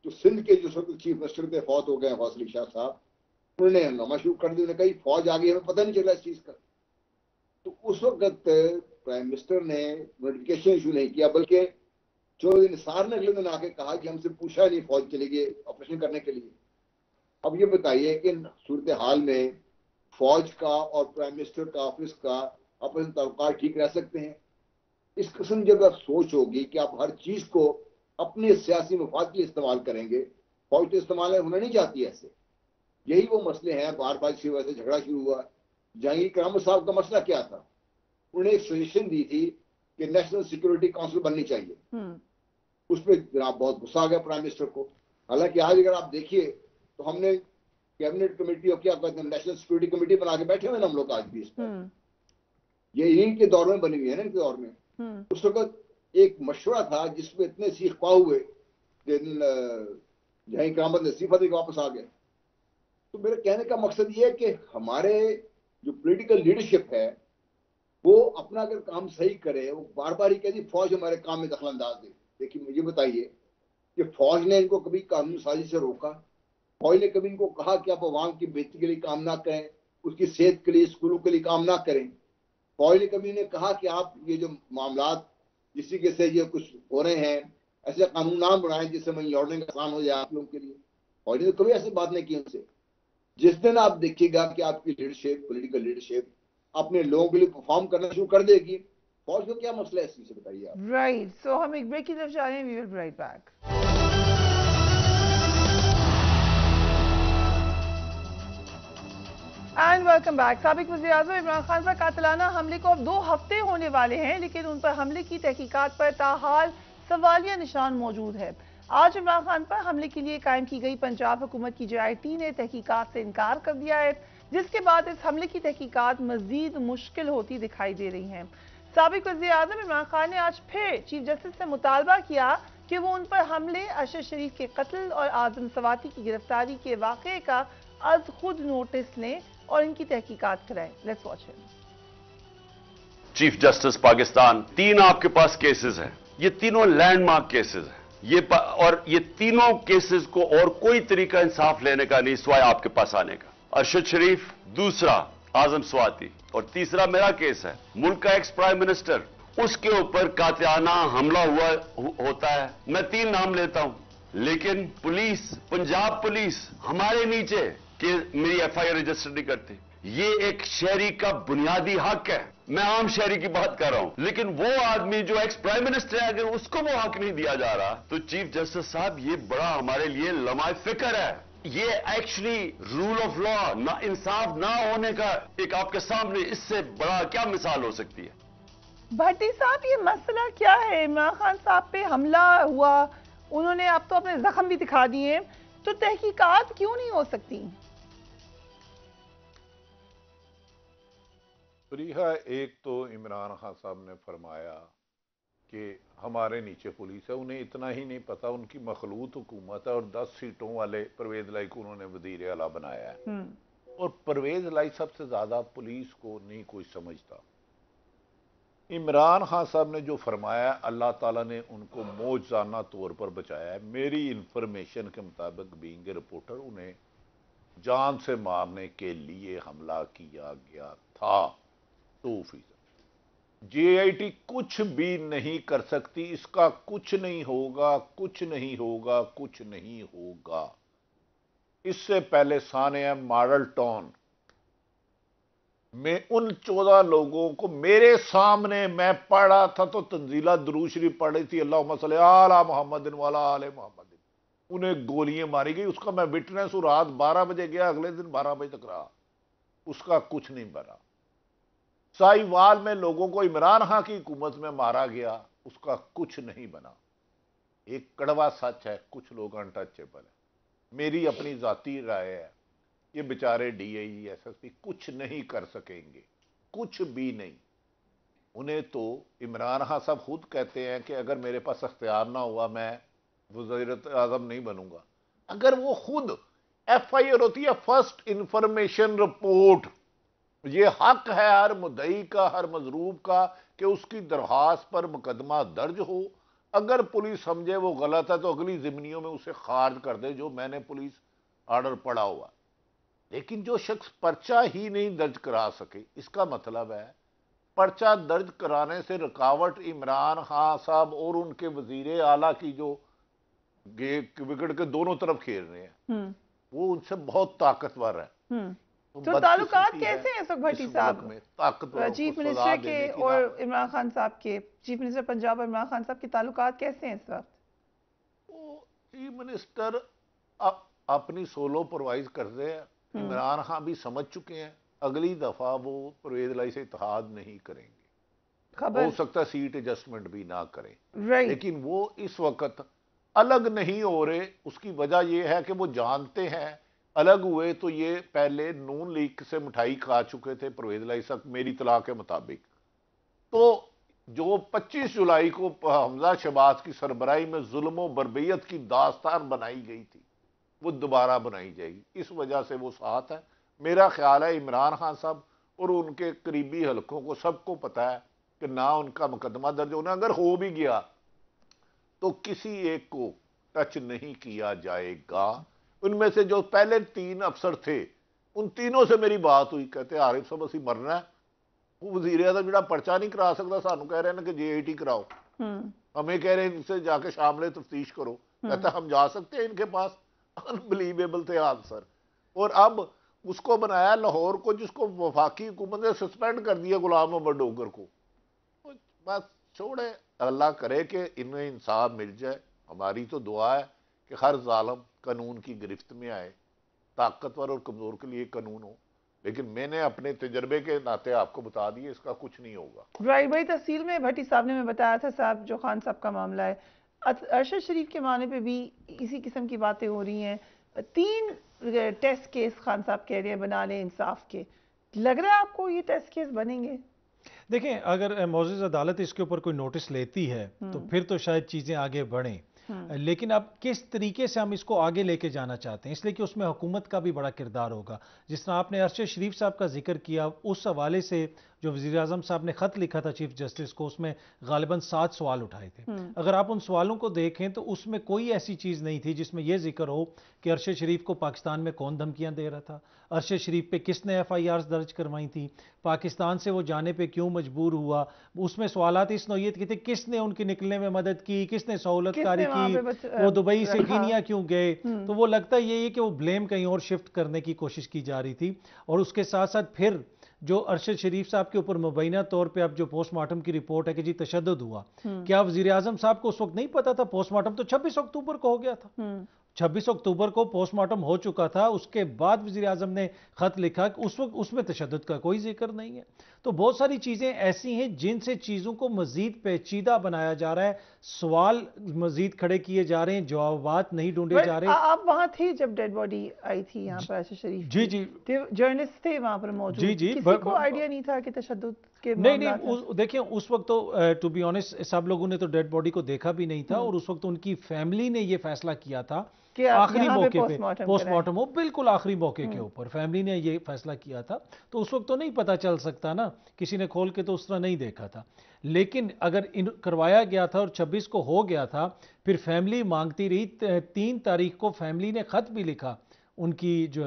तो सिंध के जो चीफ मिनिस्टर थे फौत हो गए फौज अली शाह साहब, उन्होंने हंगामा शुरू कर दिया। उन्होंने कहा फौज आ गई, हमें पता नहीं चला इस चीज का। तो उस वक्त प्राइम मिनिस्टर ने नोटिफिकेशन इशू नहीं किया, बल्कि चौधरी निसार ने अगले दिन आके कहा कि हमसे पूछा नहीं फौज चली गई ऑपरेशन करने के लिए। अब ये बताइए कि सूरत हाल में फौज का और प्राइम मिनिस्टर का ऑफिस का आपस में ताल्लुकात ठीक रह सकते हैं? इस किस्म जब आप सोच होगी कि आप हर चीज को अपने सियासी मफाद के लिए इस्तेमाल करेंगे, फौज तो इस्तेमाल होना नहीं चाहती ऐसे। यही वो मसले हैं, बार बार इसी वजह से झगड़ा शुरू हुआ। जहांगीर करामत साहब का मसला क्या था? उन्होंने एक सजेशन दी थी कि नेशनल सिक्योरिटी काउंसिल बननी चाहिए। उस पर जनाब बहुत गुस्सा आ गया प्राइम मिनिस्टर को। हालांकि आज अगर आप देखिए तो हमने कैबिनेट कमेटी और क्या कहते हैं नेशनल सिक्योरिटी कमेटी बना के बैठे हुए हम लोग आज भी इस पर। ये इन्हीं के दौर में बनी हुई है ना, इनके दौर में। उस वक्त एक मशवरा था जिसमें इतने सीख पा हुए जहांगीर करामत ने इस्तीफा देकर वापस आ गए। तो मेरे कहने का मकसद ये है कि हमारे जो पॉलिटिकल लीडरशिप है वो अपना अगर काम सही करे, वो बार बार ही कहती फौज हमारे काम में दखलंदाज दे। देखिए मुझे बताइए कि फौज ने इनको कभी कानून साजी से रोका? फौज ने कभी इनको कहा कि आप अवाम की बेहतरी के लिए काम ना करें, उसकी सेहत के लिए, स्कूलों के लिए काम ना करें? फौज ने कभी इन्हें कहा कि आप ये जो मामलात जिस तरीके से ये कुछ हो रहे हैं ऐसे कानून ना बनाएं जिससे मनी लॉन्ड्रिंग आसान हो जाए आप लोगों के लिए? फौज ने कभी ऐसी बात नहीं की उनसे। जिस दिन आप देखिएगा कि आपकी लीडरशिप, पॉलिटिकल लीडरशिप अपने लोगों के लिए परफॉर्म करना शुरू कर देगी, फौज को क्या मसला है इस चीज से बताइए आप। राइट, सो हम एक ब्रेक की तरफ जा रहे हैं, we will be right back. And welcome back. साबिक वज़ीर-ए-आज़म इमरान खान पर कातिलाना हमले को अब 2 हफ्ते होने वाले हैं, लेकिन उन पर हमले की तहकीकात पर ताहाल सवालिया निशान मौजूद है। आज इमरान खान पर हमले के लिए कायम की गई पंजाब हुकूमत की JIT ने तहकीकात से इनकार कर दिया है, जिसके बाद इस हमले की तहकीकात मजीद मुश्किल होती दिखाई दे रही हैं। साबिक वज़ीर-ए-आज़म इमरान खान ने आज फिर चीफ जस्टिस से मुतालबा किया कि वो उन पर हमले, अरशद शरीफ के कत्ल और आजम सवाती की गिरफ्तारी के वाक़े का अज खुद नोटिस लें और इनकी तहकीकात कराएं। Let's watch it. Chief justice Pakistan, 3 आपके पास केसेस हैं, ये तीनों लैंडमार्क केसेस हैं। और ये तीनों केसेस को और कोई तरीका इंसाफ लेने का नहीं सिवाय आपके पास आने का। अरशद शरीफ, दूसरा आजम स्वाति, और तीसरा मेरा केस है, मुल्क का एक्स प्राइम मिनिस्टर, उसके ऊपर कातिलाना हमला होता है। मैं 3 नाम लेता हूं, लेकिन पुलिस, पंजाब पुलिस हमारे नीचे कि मेरी एफआईआर रजिस्टर नहीं करती। ये एक शहरी का बुनियादी हक है। मैं आम शहरी की बात कर रहा हूं, लेकिन वो आदमी जो एक्स प्राइम मिनिस्टर है, अगर उसको वो हक नहीं दिया जा रहा, तो चीफ जस्टिस साहब, ये बड़ा हमारे लिए लम्हा फिक्र है। ये एक्चुअली रूल ऑफ लॉ, ना इंसाफ ना होने का एक आपके सामने इससे बड़ा क्या मिसाल हो सकती है? भट्टी साहब, ये मसला क्या है? इमरान खान साहब पे हमला हुआ, उन्होंने अब तो अपने जख्म भी दिखा दिए, तो तहकीकात क्यों नहीं हो सकती? फरीहा, एक तो इमरान खान साहब ने फरमाया कि हमारे नीचे पुलिस है। उन्हें इतना ही नहीं पता उनकी मखलूत हुकूमत है और 10 सीटों वाले परवेज लाई को उन्होंने वजीर आला बनाया है। और परवेज लाई सबसे ज्यादा पुलिस को नहीं कोई समझता। इमरान खान साहब ने जो फरमाया, अल्लाह ताला ने उनको मौजजाना तौर पर बचाया है। मेरी इंफॉर्मेशन के मुताबिक, बीइंग ए रिपोर्टर, उन्हें जान से मारने के लिए हमला किया गया था। 2%। JIT कुछ भी नहीं कर सकती, इसका कुछ नहीं होगा, कुछ नहीं होगा, कुछ नहीं होगा। इससे पहले सानिया मॉडल टाउन में उन 14 लोगों को मेरे सामने मैं पढ़ा था, तो तंजीला दुरूद शरीफ पढ़ रही थी, अल्लाहुम्मा सल्ली अला मुहम्मदिन व अला आले मुहम्मदिन। उन्हें गोलियां मारी गई, उसका मैं विटनेस हूं। रात 12 बजे गया, अगले दिन 12 बजे तक रहा, उसका कुछ नहीं बना। साहिवाल में लोगों को इमरान खान की हुकूमत में मारा गया, उसका कुछ नहीं बना। एक कड़वा सच है, कुछ लोग अनटचेबल है। मेरी अपनी जाती राय है, ये बेचारे DIG SSP कुछ नहीं कर सकेंगे, कुछ भी नहीं। उन्हें तो इमरान खान साहब खुद कहते हैं कि अगर मेरे पास अख्तियार ना हुआ मैं वज़ीर-ए-आज़म नहीं बनूंगा। अगर वो खुद FIR होती है, फर्स्ट इंफॉर्मेशन रिपोर्ट, ये हक है हर मुद्दई का, हर मजरूब का, कि उसकी दरखास्त पर मुकदमा दर्ज हो। अगर पुलिस समझे वो गलत है तो अगली जिमनियों में उसे खारिज कर दे, जो मैंने पुलिस ऑर्डर पढ़ा हुआ। लेकिन जो शख्स पर्चा ही नहीं दर्ज करा सके, इसका मतलब है पर्चा दर्ज कराने से रुकावट इमरान खान साहब और उनके वजीर आला की जो विकेट के दोनों तरफ खेल रहे हैं, वो उनसे बहुत ताकतवर है। तो ताल्लुकात कैसे हैं इस वक्त भट्टी साहब, चीफ मिनिस्टर के और इमरान खान साहब के, चीफ मिनिस्टर पंजाब और इमरान खान साहब के ताल्लुकात कैसे हैं इस वक्त? चीफ मिनिस्टर अपनी सोलो परवाइज कर रहे हैं। इमरान खान भी समझ चुके हैं, अगली दफा वो परवेज लाई से इत्तेहाद नहीं करेंगे। हो सकता है सीट एडजस्टमेंट भी ना करें, लेकिन वो इस वक्त अलग नहीं हो रहे। उसकी वजह यह है कि वो जानते हैं अलग हुए तो ये पहले नून लीग से मिठाई खा चुके थे परवेज लाई साहब, मेरी इत्तला के मुताबिक। तो जो 25 जुलाई को हमजा शहबाज की सरबराही में जुल्म और बर्बरियत की दास्तान बनाई गई थी, वो दोबारा बनाई जाएगी। इस वजह से वो साथ है। मेरा ख्याल है इमरान खान साहब और उनके करीबी हलकों को सबको पता है कि ना उनका मुकदमा दर्ज होना, अगर हो भी गया तो किसी एक को टच नहीं किया जाएगा। उनमें से जो पहले 3 अफसर थे, उन तीनों से मेरी बात हुई, कहते आरिफ साहब असी मरना है। वो वजीर आज़म जिहड़ा पर्चा नहीं करा सकता, सानू कह रहे हैं कि JIT कराओ, हमें कह रहे हैं इनसे जाके शामिल तफ्तीश करो। कहता हम जा सकते हैं इनके पास? अनबिलीवेबल थे आंसर। और अब उसको बनाया लाहौर को, जिसको वफाकी हुकूमत ने सस्पेंड कर दिया, गुलाम मोहम्मद डोगर को। बस छोड़े, अल्लाह करे कि इन्हें इंसाफ मिल जाए। हमारी तो दुआ है कि हर जालिम कानून की गिरफ्त में आए, ताकतवर और कमजोर के लिए कानून हो। लेकिन मैंने अपने तजर्बे के नाते आपको बता दिए, इसका कुछ नहीं होगा। राइट भाई, तफसील में भट्टी साहब ने मैं बताया था साहब, जो खान साहब का मामला है, अरशद शरीफ के मामले पे भी इसी किस्म की बातें हो रही हैं। 3 टेस्ट केस खान साहब कह रहे हैं बना लें इंसाफ के। लग रहा है आपको ये टेस्ट केस बनेंगे? देखें, अगर मौजूद अदालत इसके ऊपर कोई नोटिस लेती है तो फिर तो शायद चीज़ें आगे बढ़ें। लेकिन अब किस तरीके से हम इसको आगे लेके जाना चाहते हैं, इसलिए कि उसमें हुकूमत का भी बड़ा किरदार होगा। जिस तरह आपने अरशद शरीफ साहब का जिक्र किया, उस हवाले से जो वज़ीर आज़म साहब ने खत लिखा था चीफ जस्टिस को, उसमें गालिबन 7 सवाल उठाए थे। अगर आप उन सवालों को देखें तो उसमें कोई ऐसी चीज नहीं थी जिसमें यह जिक्र हो कि अरशद शरीफ को पाकिस्तान में कौन धमकियां दे रहा था, अरशद शरीफ पे किसने FIRs दर्ज करवाई थी, पाकिस्तान से वो जाने पे क्यों मजबूर हुआ। उसमें सवालात इस नौयत के थे, किसने उनके निकलने में मदद की, किसने सहूलतकारी की, वो दुबई से कीनिया क्यों गए। तो वो लगता यही है कि वो ब्लेम कहीं और शिफ्ट करने की कोशिश की जा रही थी। और उसके साथ साथ फिर जो अरशद शरीफ साहब के ऊपर मुबैना तौर पे अब जो पोस्टमार्टम की रिपोर्ट है कि जी तशद्दुद हुआ, क्या वज़ीर आज़म साहब को उस वक्त नहीं पता था? पोस्टमार्टम तो 26 अक्टूबर को हो गया था, 26 अक्टूबर को पोस्टमार्टम हो चुका था। उसके बाद वज़ीर आज़म ने खत लिखा कि उस वक्त उसमें तशद्दुद का कोई जिक्र नहीं है। तो बहुत सारी चीजें ऐसी हैं जिनसे चीजों को मजीद पेचीदा बनाया जा रहा है, सवाल मजीद खड़े किए जा रहे हैं, जवाबात नहीं ढूंढे जा रहे। आप वहां थे जब डेड बॉडी आई थी यहाँ पर अरशद शरीफ? जी जी, जर्नलिस्ट थे वहां पर मौजूद। जी जी, किसी को आइडिया नहीं था कि तशद्दुद के नहीं, देखिए उस वक्त तो टू बी ऑनेस्ट सब लोगों ने तो डेड बॉडी को देखा भी नहीं था, और उस वक्त उनकी फैमिली ने यह फैसला किया था कि आखिरी मौके पे पोस्टमार्टम हो, बिल्कुल आखिरी मौके के ऊपर फैमिली ने यह फैसला किया था। तो उस वक्त तो नहीं पता चल सकता ना, किसी ने खोल के तो उस तरह नहीं देखा था। लेकिन अगर करवाया गया था और 26 को हो गया था, फिर फैमिली मांगती रही। 3 तारीख को फैमिली ने खत भी लिखा, उनकी जो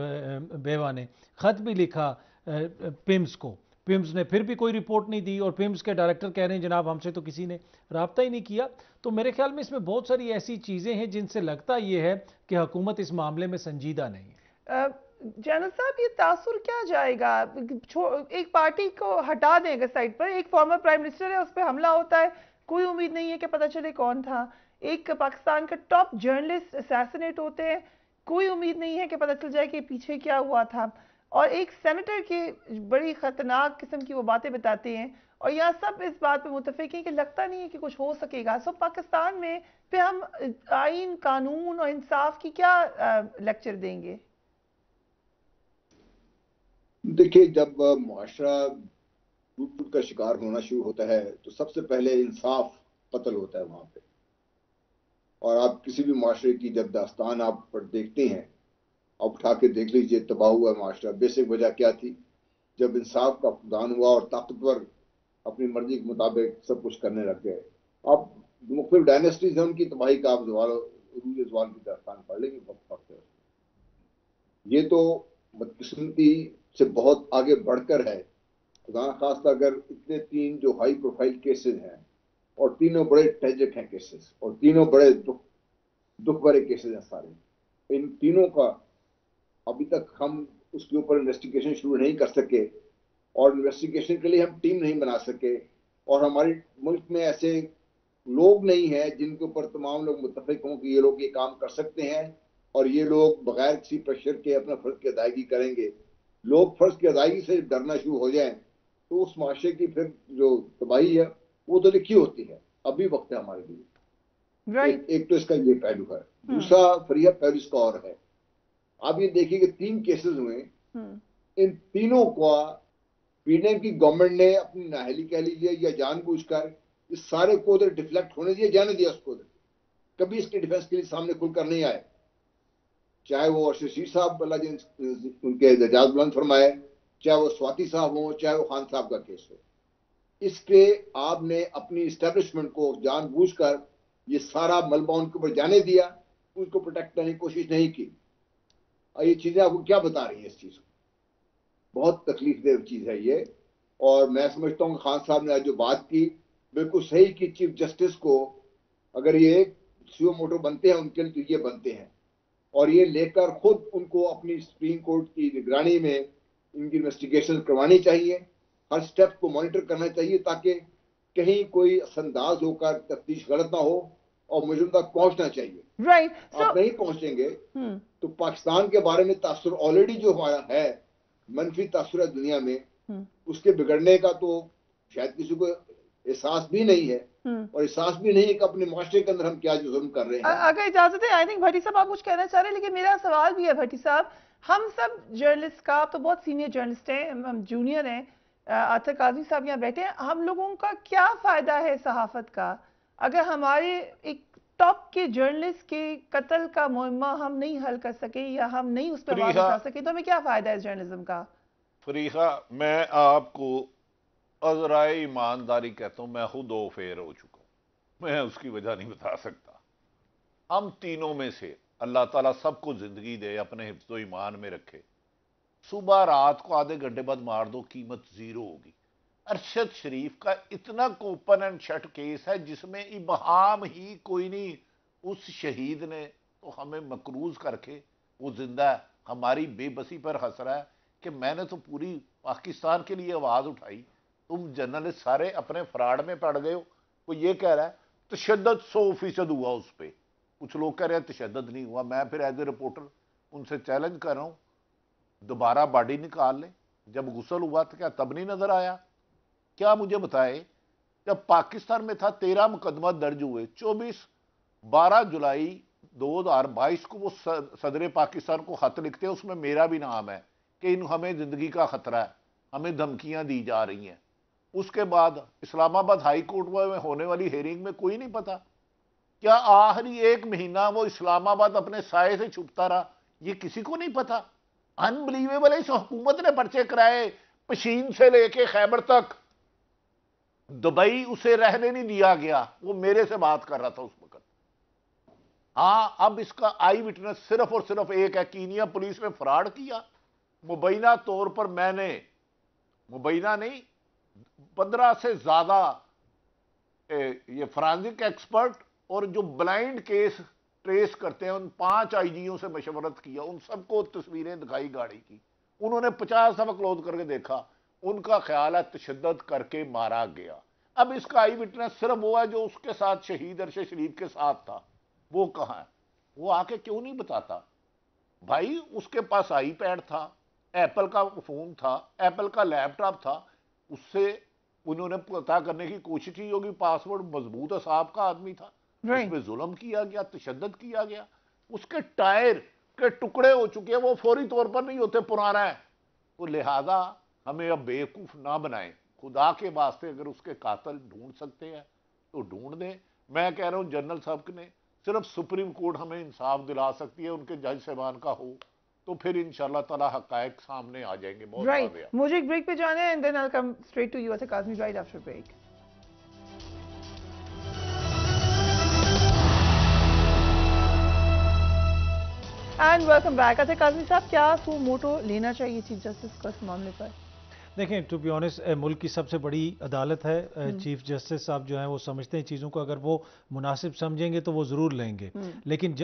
बेवा ने खत भी लिखा पिम्स को। पिम्स ने फिर भी कोई रिपोर्ट नहीं दी, और पिम्स के डायरेक्टर कह रहे हैं जनाब हमसे तो किसी ने राब्ता ही नहीं किया। तो मेरे ख्याल में इसमें बहुत सारी ऐसी चीजें हैं जिनसे लगता यह है कि हुकूमत इस मामले में संजीदा नहीं है। जनरल साहब, ये तासुर क्या जाएगा? एक पार्टी को हटा दें अगर साइड पर, एक फॉर्मर प्राइम मिनिस्टर है, उस पर हमला होता है, कोई उम्मीद नहीं है कि पता चले कौन था। एक पाकिस्तान का टॉप जर्नलिस्ट असैसिनेट होते हैं, कोई उम्मीद नहीं है कि पता चल जाए कि पीछे क्या हुआ था। और एक सेनेटर के बड़ी खतरनाक किस्म की वो बातें बताते हैं, और यहाँ सब इस बात पे मुतफिक हैं कि लगता नहीं है कि कुछ हो सकेगा। सो पाकिस्तान में पे हम आइन, कानून और इंसाफ की क्या लेक्चर देंगे? देखिए, जब मुआशरा टूट का शिकार होना शुरू होता है तो सबसे पहले इंसाफ कत्ल होता है वहां पे। और आप किसी भी मुआशरे की जब दास्तान आप पर देखते हैं, आप उठा के देख लीजिए, तबाह हुआ मुआशरा। बेसिक वजह क्या थी? जब इंसाफ का फुकदान हुआ और ताकतवर अपनी मर्जी के मुताबिक सब कुछ करने लग गए। अब मुख्तलिफ डायनेस्टीज हैं, उनकी तबाही का आप जवाल की दास्तान पढ़ लेंगे, वक्त है। ये तो बदकिस्मती से बहुत आगे बढ़कर है। खुदा खास्ता अगर इतने 3 जो हाई प्रोफाइल केसेस हैं, और तीनों बड़े ट्रेजिक हैं केसेस, और तीनों बड़े दुख भरे केसेस हैं सारे, इन तीनों का अभी तक हम उसके ऊपर इन्वेस्टिगेशन शुरू नहीं कर सके, और इन्वेस्टिगेशन के लिए हम टीम नहीं बना सके, और हमारे मुल्क में ऐसे लोग नहीं हैं जिनके ऊपर तमाम लोग मुत्तफिक हों कि ये लोग ये काम कर सकते हैं और ये लोग बगैर किसी प्रेशर के अपना फर्ज की अदायगी करेंगे। लोग फर्ज की अदायगी से डरना शुरू हो जाएं तो उस माशरे की फिर जो तबाही है वो तो लिखी होती है। अभी वक्त है हमारे लिए। एक तो इसका ये पहलू है। दूसरा फरीहा पहलू इसका और है। आप ये देखिए कि 3 केसेस हुए, इन तीनों का पीडीएम की गवर्नमेंट ने अपनी नाअहली कह लीजिए या जानबूझकर इस सारे को उधर डिफ्लेक्ट होने दिया, जाने दिया उसको उधर। कभी इसके डिफेंस के लिए सामने खुलकर नहीं आए, चाहे वो अरशद शरीफ साहब अल्लाह उनके दर्जात बुलंद फरमाए, चाहे वो स्वाति साहब हो, चाहे वो खान साहब का केस हो। इसके आपने अपनी इस्टेब्लिशमेंट को जानबूझकर ये सारा मलबा उनके ऊपर जाने दिया, उसको प्रोटेक्ट करने की कोशिश नहीं की। और ये चीजें आपको क्या बता रही है? इस चीज को बहुत तकलीफदेह चीज है ये। और मैं समझता हूँ खान साहब ने आज जो बात की बिल्कुल सही की। चीफ जस्टिस को अगर ये सीओ मोटो बनते हैं उनके लिए तो ये बनते हैं, और ये लेकर खुद उनको अपनी सुप्रीम कोर्ट की निगरानी में इनकी इन्वेस्टिगेशन करवानी चाहिए, हर स्टेप को मॉनिटर करना चाहिए ताकि कहीं कोई असंदाज होकर तफ्तीश गलत ना हो और मुजरिम तक पहुंचना चाहिए। आप नहीं पहुंचेंगे तो पाकिस्तान के बारे में तासुर ऑलरेडी जो हमारा है, मनफी तासुर है दुनिया में, उसके बिगड़ने का तो शायद किसी को एहसास भी नहीं है, और एहसास भी नहीं है कि अपने माशरे के अंदर हम क्या जुर्म कर रहे हैं। अगर इजाजत है, आई थिंक भट्टी साहब आप कुछ कहना चाह रहे हैं, लेकिन मेरा सवाल भी है भट्टी साहब, हम सब जर्नलिस्ट का, आप तो बहुत सीनियर जर्नलिस्ट हैं, हम जूनियर हैं, आतर काजी साहब यहाँ बैठे हैं, हम लोगों का क्या फायदा है सहाफत का अगर हमारे एक टॉप के जर्नलिस्ट के कत्ल का मुअम्मा हम नहीं हल कर सके या हम नहीं उस पर आवाज उठा सके तो हमें क्या फायदा है जर्नलिज्म का? फरीहा, मैं आपको अज़राए ईमानदारी कहता हूं, मैं खुद दो फेर हो चुका हूं, मैं उसकी वजह नहीं बता सकता। हम तीनों में से अल्लाह ताला सबको जिंदगी दे, अपने हिफ्ज़ो ईमान में रखे। सुबह रात को आधे घंटे बाद मार दो, कीमत जीरो होगी। अरशद शरीफ का इतना ओपन एंड शट केस है जिसमें इबहाम ही कोई नहीं। उस शहीद ने तो हमें मकरूज करके, वो जिंदा है, हमारी बेबसी पर हंस रहा है कि मैंने तो पूरी पाकिस्तान के लिए आवाज उठाई, तुम जर्नलिस्ट सारे अपने फ्रॉड में पड़ गए हो। वो ये कह रहा है तशद्दुद 100% हुआ उस पर, कुछ लोग कह रहे हैं तशद्दुद नहीं हुआ। मैं फिर एज ए रिपोर्टर उनसे चैलेंज कर रहा हूं, दोबारा बॉडी निकाल ले। जब गुस्ल हुआ तो क्या तब नहीं नजर आया? क्या मुझे बताए, जब पाकिस्तान में था 13 मुकदमा दर्ज हुए, 12 जुलाई 2022 को वो सदर पाकिस्तान को खत लिखते हैं, उसमें मेरा भी नाम है कि हमें जिंदगी का खतरा है, हमें धमकियां दी जा रही हैं। उसके बाद इस्लामाबाद हाई कोर्ट में होने वाली हेयरिंग में कोई नहीं पता। क्या आखिरी 1 महीना वो इस्लामाबाद अपने साये से छुपता रहा, ये किसी को नहीं पता। अनबिलीवेबल है, इस हुकूमत ने पर्चे कराए पशीन से लेके खैबर तक। दुबई उसे रहने नहीं दिया गया, वो मेरे से बात कर रहा था उस वक्त। हाँ, अब इसका आई विटनेस सिर्फ और सिर्फ एक है, कीनिया पुलिस में फ्रॉड किया। मुबैना तौर पर मैंने, मुबैना नहीं 15 से ज्यादा ये फॉरेंसिक एक्सपर्ट और जो ब्लाइंड केस ट्रेस करते हैं उन 5 आईजीओ से मशवरत किया, उन सबको तस्वीरें दिखाई गाड़ी की। उन्होंने 50 दफा क्लोज करके देखा, उनका ख्याल है तशद्दुद करके मारा गया। अब इसका आई विटनेस सिर्फ वो है जो उसके साथ शहीद अरशद शरीफ के साथ था। वो कहां है? वो आके क्यों नहीं बताता? भाई उसके पास आईपैड था, एप्पल का फोन था, एप्पल का लैपटॉप था, उससे उन्होंने पता करने की कोशिश की होगी। पासवर्ड मजबूत साहब का आदमी था, उसमें जुल्म किया गया, तशद्दुद किया गया। उसके टायर के टुकड़े हो चुके हैं, वो फौरी तौर पर नहीं होते, पुराना है। तो लिहाजा हमें अब बेवकूफ ना बनाएं, खुदा के वास्ते। अगर उसके कातिल ढूंढ सकते हैं तो ढूंढ दें। मैं कह रहा हूं जनरल साहब ने सिर्फ सुप्रीम कोर्ट हमें इंसाफ दिला सकती है, उनके जज साहबान का हो तो फिर इंशाल्लाह ताला हकायक सामने आ जाएंगे। बहुत राइट, मुझे एक ब्रेक पे जाना है and then I will come straight to you at Kazmi right after break. And welcome back. अच्छा काज़मी साहब, क्या सू मोटो लेना चाहिए चीफ जस्टिस को इस मामले पर? देखें, टू बी ऑनेस्ट मुल्क की सबसे बड़ी अदालत है। चीफ जस्टिस साहब जो हैं वो समझते हैं चीज़ों को, अगर वो मुनासिब समझेंगे तो वो ज़रूर लेंगे। लेकिन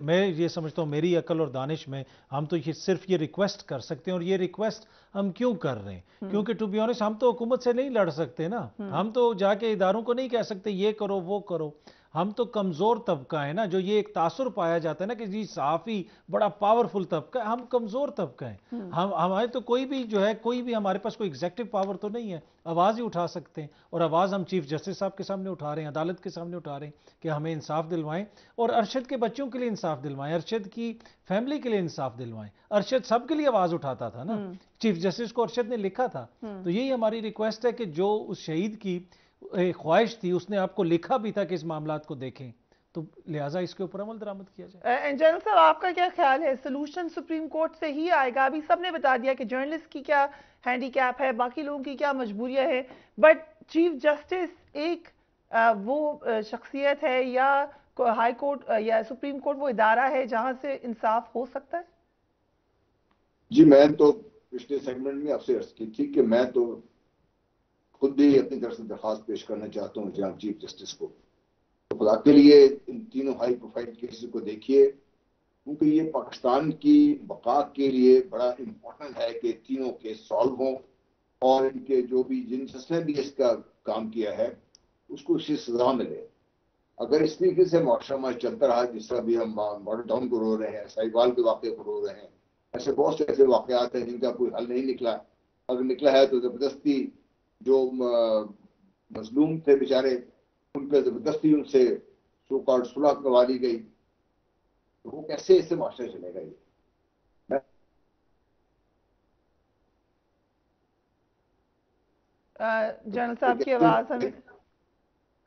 मैं ये समझता हूँ, मेरी अकल और दानिश में हम तो ये सिर्फ ये रिक्वेस्ट कर सकते हैं। और ये रिक्वेस्ट हम क्यों कर रहे हैं? क्योंकि टू बी ऑनेस्ट हम तो हुकूमत से नहीं लड़ सकते ना। हम तो जाके इदारों को नहीं कह सकते ये करो वो करो। हम तो कमज़ोर तबका है ना, जो ये एक तासुर पाया जाता है ना कि जी सहाफ़ी बड़ा पावरफुल तबका है। हम कमज़ोर तबका है। हम हमारे तो कोई भी जो है, कोई भी हमारे पास कोई एग्जेक्टिव पावर तो नहीं है, आवाज़ ही उठा सकते हैं। और आवाज़ हम चीफ जस्टिस साहब के सामने उठा रहे हैं, अदालत के सामने उठा रहे हैं कि हमें इंसाफ दिलवाएं और अरशद के बच्चों के लिए इंसाफ दिलवाएं, अरशद की फैमिली के लिए इंसाफ दिलवाएं। अरशद सबके लिए आवाज़ उठाता था ना, चीफ जस्टिस को अरशद ने लिखा था। तो यही हमारी रिक्वेस्ट है कि जो उस शहीद की ख्वाहिश थी, उसने आपको लिखा भी था कि इस मामलात को देखें, तो लिहाजा इसके ऊपर अमल दरामद किया जाए। जनरल साहब, आपका क्या ख्याल है, सोल्यूशन सुप्रीम कोर्ट से ही आएगा? अभी सबने बता दिया कि जर्नलिस्ट की क्या हैंडीकैप है, बाकी लोगों की क्या मजबूरियां है, बट चीफ जस्टिस एक वो शख्सियत है या हाई कोर्ट या सुप्रीम कोर्ट वो इदारा है जहां से इंसाफ हो सकता है? जी, मैं तो पिछले सेगमेंट में आपसे अर्ज की थी कि मैं तो खुद भी अपनी तरफ से दरखास्त पेश करना चाहता हूँ जनाब चीफ जस्टिस को। तो खुदा के लिए इन तीनों हाई प्रोफाइल केसेस को देखिए, क्योंकि ये पाकिस्तान की बका के लिए बड़ा इम्पोर्टेंट है कि तीनों केस सॉल्व हों और इनके जो भी जिन जिसने भी इसका काम किया है उसको उसकी सजा मिले। अगर इस तरीके से मुआशरा चलता रहा जिस तरह भी हम मॉडल टाउन को रो रहे हैं, साहिवाल के वाक़े को रो रहे हैं, ऐसे बहुत से ऐसे वाक़यात हैं जिनका कोई हल नहीं निकला। अगर निकला है तो जबरदस्ती जो मजलूम थे बेचारे, उनके जबरदस्ती उनसे सो कॉल्ड सुलह करवा ली गई, तो वो कैसे इससे मुआशरा चलेगा? ये जनरल साहब की आवाज हमें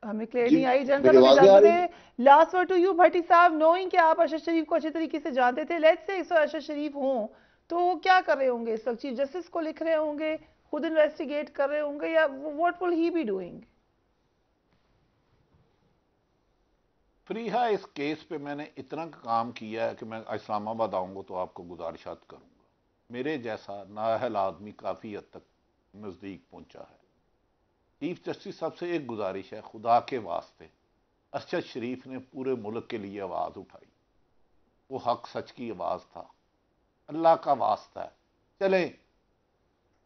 हमें क्लियर नहीं आई। मेरी आवाज़ आ रही है? लास्ट वर्ड टू यू भट्टी साहब, नोइंग कि आप अरशद शरीफ को अच्छे तरीके से जानते थे, लेट्स से इस वक्त अरशद शरीफ हों तो वो क्या कर रहे होंगे इस वक्त? चीफ जस्टिस को लिख रहे होंगे, खुद इन्वेस्टिगेट कर रहे होंगे, या what will he be doing? Fariha, इस केस पे मैंने इतना काम किया है कि मैं इस्लामाबाद आऊंगा तो आपको गुजारिशात करूंगा। मेरे जैसा नाअहल आदमी काफ़ी हद तक नज़दीक पहुंचा है। चीफ जस्टिस साहब से एक गुजारिश है, खुदा के वास्ते अरशद शरीफ ने पूरे मुल्क के लिए आवाज़ उठाई, वो हक सच की आवाज़ था, अल्लाह का वास्ता है। चले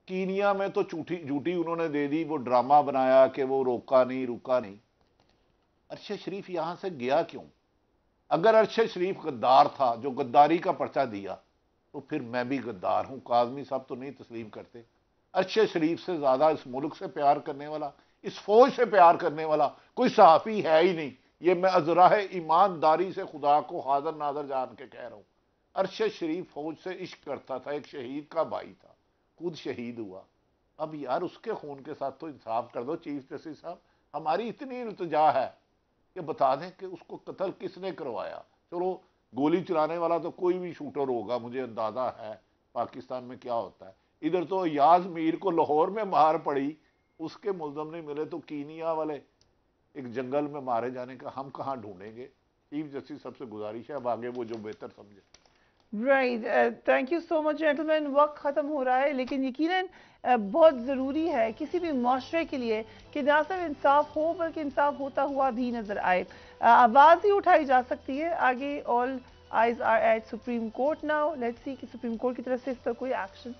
कीनिया में तो झूठी उन्होंने दे दी, वो ड्रामा बनाया कि वो रुका नहीं। अरशद शरीफ यहां से गया क्यों? अगर अरशद शरीफ गद्दार था जो गद्दारी का पर्चा दिया, तो फिर मैं भी गद्दार हूं। काज़मी साहब तो नहीं तस्लीम करते। अरशद शरीफ से ज्यादा इस मुल्क से प्यार करने वाला, इस फौज से प्यार करने वाला कोई सहाफ़ी है ही नहीं। ये मैं अज़राह ईमानदारी से खुदा को हाज़िर नाज़र जान के कह रहा हूं। अरशद शरीफ फौज से इश्क करता था, एक शहीद का भाई था, खुद शहीद हुआ। अब यार उसके खून के साथ तो इंसाफ कर दो चीफ जस्टिस साहब। हमारी इतनी इल्तिजा है कि बता दें कि उसको कत्ल किसने करवाया। चलो गोली चलाने वाला तो कोई भी शूटर होगा, मुझे अंदाजा है पाकिस्तान में क्या होता है। इधर तो याज मीर को लाहौर में मार पड़ी, उसके मुल्ज़म नहीं मिले, तो कीनिया वाले एक जंगल में मारे जाने का हम कहाँ ढूंढेंगे। चीफ जस्टिस सबसे गुजारिश है, अब आगे वो जो बेहतर समझे। Right, thank you so much gentleman. वक्त ख़त्म हो रहा है, लेकिन यकीनन बहुत ज़रूरी है किसी भी माशरे के लिए कि ना सिर्फ इंसाफ हो बल्कि इंसाफ होता हुआ भी नज़र आए। आवाज़ ही उठाई जा सकती है। आगे all eyes are at supreme court now. Let's see कि सुप्रीम कोर्ट की तरफ से इस पर कोई एक्शन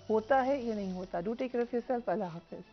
होता है या नहीं होता। Do take care of yourself. अल्लाह हाफिज़।